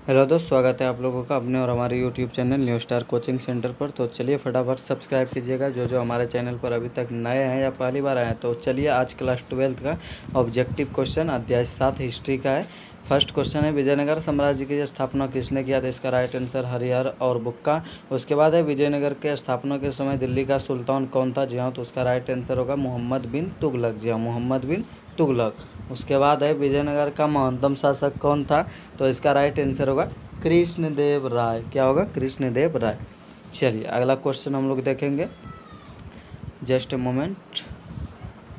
Hello दोस्त, स्वागत है आप लोगों का अपने और हमारे YouTube channel new star coaching centre पर। तो चलिए फटाफट सब्सक्राइब कीजिएगा जो हमारे चैनल पर अभी तक नए हैं या पहली बार आए हैं। तो चलिए आज क्लास 12th का ऑब्जेक्टिव क्वेश्चन अध्याय 7 हिस्ट्री का है। फर्स्ट क्वेश्चन है, विजयनगर साम्राज्य की स्थापना किसने किया था? इसका राइट आंसर हरिहर और बुक्का। उसके बाद है, विजयनगर के स्थापना के समय दिल्ली का सुल्तान कौन था? जी हाँ, तो उसका राइट आंसर होगा मोहम्मद बिन तुगलक। जी हाँ, मोहम्मद बिन तुगलक। उसके बाद है, विजयनगर का महानतम शासक कौन था? तो इसका राइट आंसर होगा कृष्णदेव राय। क्या होगा? कृष्णदेव राय। चलिए अगला क्वेश्चन हम लोग देखेंगे, जस्ट ए मोमेंट।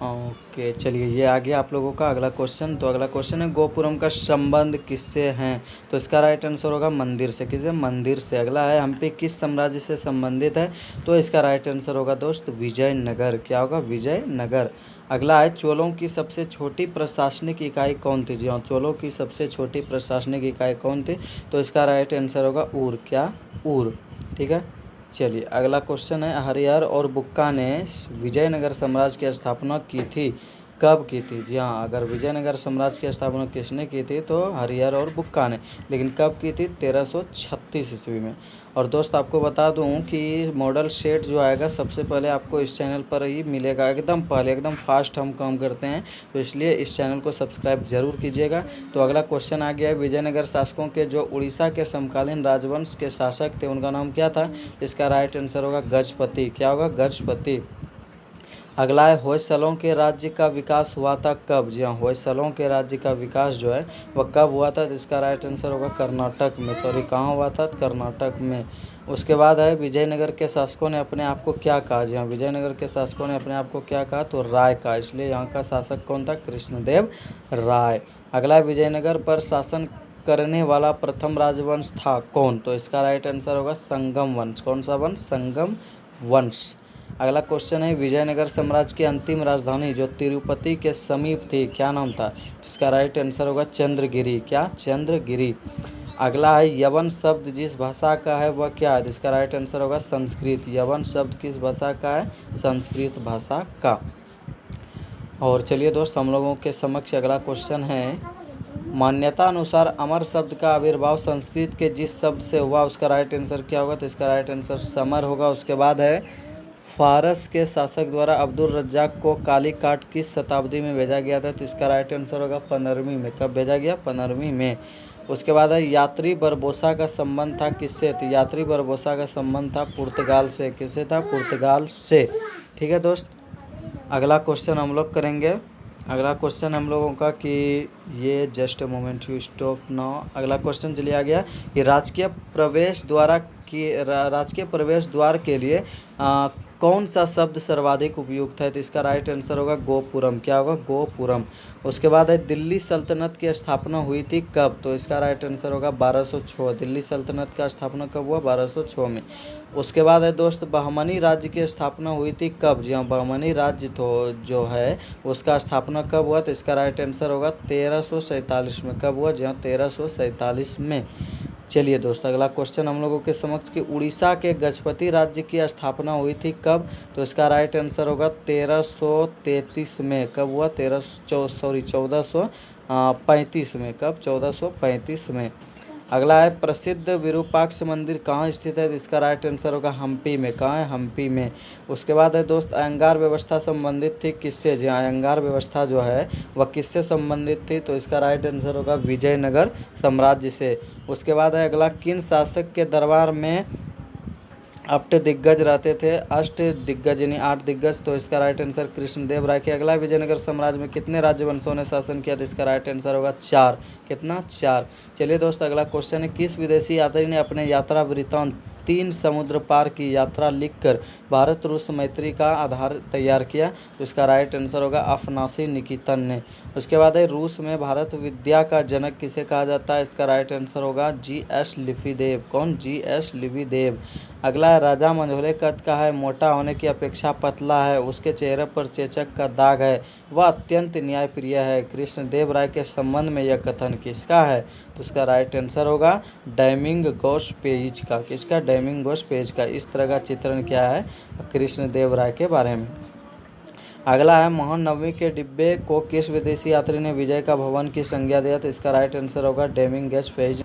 ओके, चलिए ये आ गया आप लोगों का अगला क्वेश्चन। तो अगला क्वेश्चन है, गोपुरम का संबंध किससे है? तो इसका राइट आंसर होगा मंदिर से। किससे? मंदिर से। अगला है, हम्पी किस साम्राज्य से संबंधित है? तो इसका राइट आंसर होगा दोस्त विजयनगर। क्या होगा? विजयनगर। अगला है, चोलों की सबसे छोटी प्रशासनिक इकाई कौन थी? जी हाँ, चोलों की सबसे छोटी प्रशासनिक इकाई कौन थी? तो इसका राइट आंसर होगा ऊर। क्या? ऊर। ठीक है। चलिए अगला क्वेश्चन है, हरिहर और बुक्का ने विजयनगर साम्राज्य की स्थापना की थी, कब की थी? जी हाँ, अगर विजयनगर साम्राज्य की स्थापना किसने की थी तो हरिहर और बुक्का ने, लेकिन कब की थी? 1336 ईस्वी में। और दोस्त आपको बता दूं कि मॉडल सेट जो आएगा सबसे पहले आपको इस चैनल पर ही मिलेगा, एकदम पहले, एकदम फास्ट हम काम करते हैं, तो इसलिए इस चैनल को सब्सक्राइब जरूर कीजिएगा। तो अगला क्वेश्चन आ गया है, विजयनगर शासकों के जो उड़ीसा के समकालीन राजवंश के शासक थे उनका नाम क्या था? इसका राइट आंसर होगा गजपति। क्या होगा? गजपति। अगला है, होयसलों के राज्य का विकास हुआ था कब? जी हाँ, होयसलों के राज्य का विकास जो है वह कब हुआ था? तो इसका राइट आंसर होगा कर्नाटक में। सॉरी, कहाँ हुआ था? कर्नाटक में। उसके बाद है, विजयनगर के शासकों ने अपने आप को क्या कहा? जी हाँ, विजयनगर के शासकों ने अपने आप को क्या कहा? तो राय कहा, इसलिए यहाँ का शासक कौन था? कृष्णदेव राय। अगला है, विजयनगर पर शासन करने वाला प्रथम राजवंश था कौन? तो इसका राइट आंसर होगा संगम वंश। कौन सा वंश? संगम वंश। अगला क्वेश्चन है, विजयनगर साम्राज्य की अंतिम राजधानी जो तिरुपति के समीप थी, क्या नाम था? तो इसका राइट आंसर होगा चंद्रगिरी। क्या? चंद्रगिरी। अगला है, यवन शब्द जिस भाषा का है वह क्या है? इसका राइट आंसर होगा संस्कृत। यवन शब्द किस भाषा का है? संस्कृत भाषा का। और चलिए दोस्त, हम लोगों के समक्ष अगला क्वेश्चन है, मान्यता अनुसार अमर शब्द का आविर्भाव संस्कृत के जिस शब्द से हुआ उसका राइट आंसर क्या होगा? तो इसका राइट आंसर समर होगा। उसके बाद है, फारस के शासक द्वारा अब्दुल रज्जाक को कालीकाट किस शताब्दी में भेजा गया था? तो इसका राइट आंसर होगा 15वीं में। कब भेजा गया? 15वीं में। उसके बाद है, यात्री बरबोसा का संबंध था किससे? तो यात्री बरबोसा का संबंध था पुर्तगाल से। किससे था? पुर्तगाल से। ठीक है दोस्त, अगला क्वेश्चन हम लोग करेंगे। अगला क्वेश्चन हम लोगों का कि ये just a moment, you stop now. अगला क्वेश्चन चलिए आ गया कि राजकीय प्रवेश द्वार के लिए कौन सा शब्द सर्वाधिक उपयुक्त है? तो इसका राइट आंसर होगा गोपुरम। क्या होगा? गोपुरम। उसके बाद है, दिल्ली सल्तनत की स्थापना हुई थी कब? तो इसका राइट आंसर होगा 1206। दिल्ली सल्तनत का स्थापना कब हुआ? 1206 में। उसके बाद है दोस्त, बहमनी राज्य की स्थापना हुई थी कब? जी हाँ, बहमनी राज्य तो जो है उसका स्थापना कब हुआ? तो इसका राइट आंसर होगा 1347 में। कब हुआ? जी हाँ, 1347 में। चलिए दोस्त, अगला क्वेश्चन हम लोगों के समक्ष कि उड़ीसा के गजपति राज्य की स्थापना हुई थी कब? तो इसका राइट आंसर होगा 1333 में। कब हुआ? 1435 में। कब? 1435 में। अगला है, प्रसिद्ध विरूपाक्ष मंदिर कहाँ स्थित है? तो इसका राइट आंसर होगा हम्पी में। कहाँ है? हम्पी में। उसके बाद है दोस्त, अयंगार व्यवस्था संबंधित थी किससे? जी हाँ, अयंगार व्यवस्था जो है वह किससे संबंधित थी? तो इसका राइट आंसर होगा विजयनगर साम्राज्य से। उसके बाद है अगला, किन शासक के दरबार में अष्ट दिग्गज रहते थे? अष्ट दिग्गज यानी 8 दिग्गज। तो इसका राइट आंसर कृष्णदेव राय के। अगला, विजयनगर साम्राज्य में कितने राजवंशों ने शासन किया? तो इसका राइट आंसर होगा 4। कितना? 4। चलिए दोस्त, अगला क्वेश्चन है, किस विदेशी यात्री ने अपने यात्रा वृत्तांत 3 समुद्र पार की यात्रा लिखकर भारत रूस मैत्री का आधार तैयार किया? तो इसका राइट आंसर होगा अफनासी निकितन ने। उसके बाद है, रूस में भारत विद्या का जनक किसे कहा जाता है? इसका राइट आंसर होगा GS लिपिदेव। कौन? GS लिपिदेव। अगला है, राजा मंझोले कद का है, मोटा होने की अपेक्षा पतला है, उसके चेहरे पर चेचक का दाग है, वह अत्यंत न्यायप्रिय है। कृष्णदेव राय के संबंध में यह कथन किसका है? तो इसका राइट आंसर होगा डायमिंगोस पेज का। किसका? डायमिंगोस पेज का। इस तरह का चित्रण क्या है कृष्णदेव राय के बारे में। अगला है, मोहन नवमी के डिब्बे को किस विदेशी यात्री ने विजय का भवन की संज्ञा दिया? तो इसका राइट आंसर होगा डेमिंगेस पेज।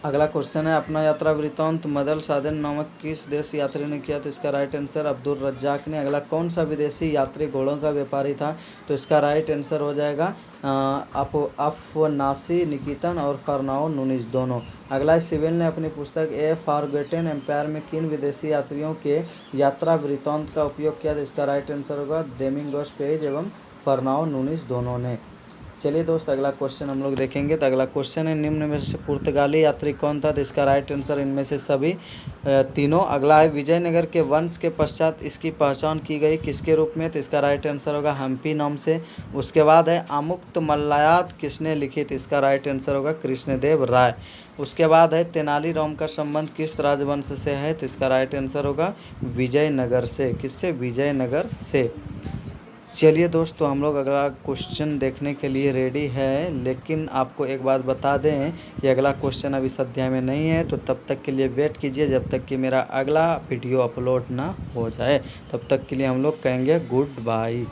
अगला क्वेश्चन है, अपना यात्रा वृत्तांत मदल साधन नामक किस देश यात्री ने किया? तो इसका राइट आंसर अब्दुल रज्जाक ने। अगला, कौन सा विदेशी यात्री घोड़ों का व्यापारी था? तो इसका राइट आंसर हो जाएगा अफनासी निकितन और फरनाओ नूनिस दोनों। अगला, सिविल ने अपनी पुस्तक ए फॉरगॉटन एम्पायर में किन विदेशी यात्रियों के यात्रा वृत्तांत का उपयोग किया? तो इसका राइट आंसर होगा दोमिंगोस पेज एवं फरनाओ नूनिस दोनों ने। चलिए दोस्त, अगला क्वेश्चन हम लोग देखेंगे। तो अगला क्वेश्चन है, निम्न में से पुर्तगाली यात्री कौन था? तो इसका राइट आंसर इनमें से सभी तीनों। अगला है, विजयनगर के वंश के पश्चात इसकी पहचान की गई किसके रूप में? तो इसका राइट आंसर होगा हम्पी नाम से। उसके बाद है, आमुक्त मल्लायात किसने लिखी? तो इसका राइट आंसर होगा कृष्णदेव राय। उसके बाद है, तेनालीराम का संबंध किस राजवंश से है? तो इसका राइट आंसर होगा विजयनगर से। किससे? विजयनगर से। चलिए दोस्तों, हम लोग अगला क्वेश्चन देखने के लिए रेडी है, लेकिन आपको एक बात बता दें, ये अगला क्वेश्चन अभी इस अध्याय में नहीं है, तो तब तक के लिए वेट कीजिए जब तक कि मेरा अगला वीडियो अपलोड ना हो जाए। तब तक के लिए हम लोग कहेंगे गुड बाय।